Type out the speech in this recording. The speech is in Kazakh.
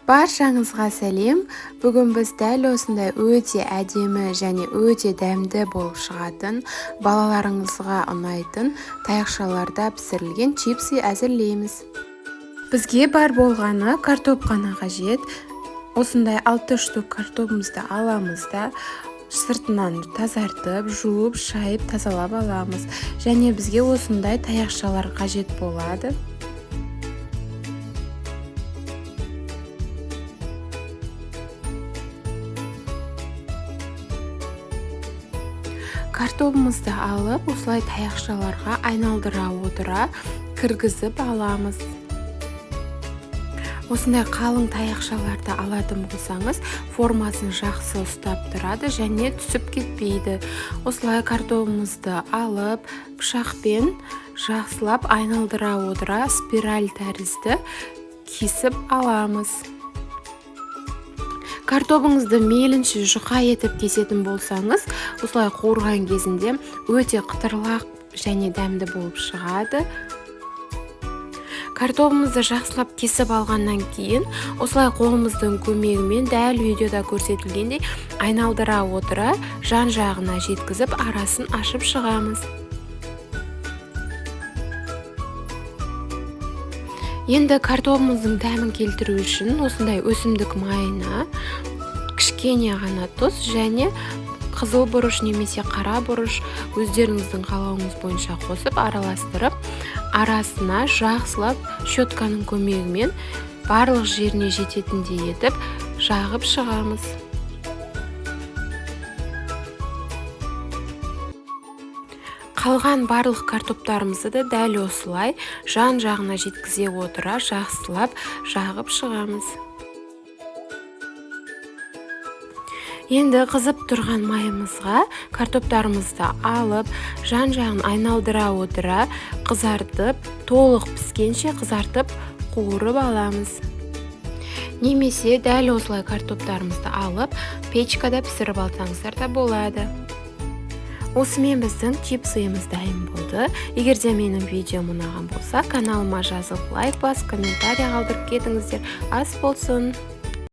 Баршаңызға сәлем. Бүгін біз дәл осындай өте әдемі және өте дәмді болып шығатын, балаларыңызға ұнайтын таяқшаларда пісірілген чипсы әзірлейміз. Бізге бар болғаны картоп қана қажет. Осындай 6 штук картопымызды аламыз да, сыртынан тазартып, жуып, шайып, тазалап аламыз. Және бізге осындай таяқшалар қажет болады. Картопымызды алып, осылай таяқшаларға айналдыра отыра кіргізіп аламыз. Осындай қалың таяқшаларды алатын болсаңыз, формасын жақсы ұстап тұрады және түсіп кетпейді. Осылай картопымызды алып, пышақпен жақсылап айналдыра отыра спираль тәрізді кесіп аламыз. Картопыңызды мейлінше жұқа етіп кесетін болсаңыз, осылай қуырған кезінде өте қытырлақ және дәмді болып шығады. Картопымызды жақсылап кесіп алғаннан кейін, осылай қолымыздың көмегімен дәл видеода көрсетілгендей айналдыра отыра жан-жағына жеткізіп арасын ашып шығамыз. Енді картопымыздың дәмін келтіру үшін осындай өсімдік майына кішкене ғана тұз және қызыл бұрыш немесе қара бұрыш өздеріңіздің қалауыңыз бойынша қосып араластырып, арасына жақсылап щетканың көмегімен барлық жеріне жететіндей етіп жағып шығамыз. Қалған барлық картоптарымызды да дәл осылай жан-жағына жеткізе отыра жақсылап жағып шығамыз. Енді қызып тұрған майымызға картоптарымызды алып, жан-жағын айналдыра отыра қызартып, толық піскенше қызартып қуырып аламыз. Немесе дәл осылай картоптарымызды алып, печкада пісіріп алсаңыздар да болады. Осымен біздің чипсымыз дайын болды. Егер де менің видеом ұнаған болса, каналыма жазып лайк басып, комментарий қалдырып кетіңіздер. Ас болсын!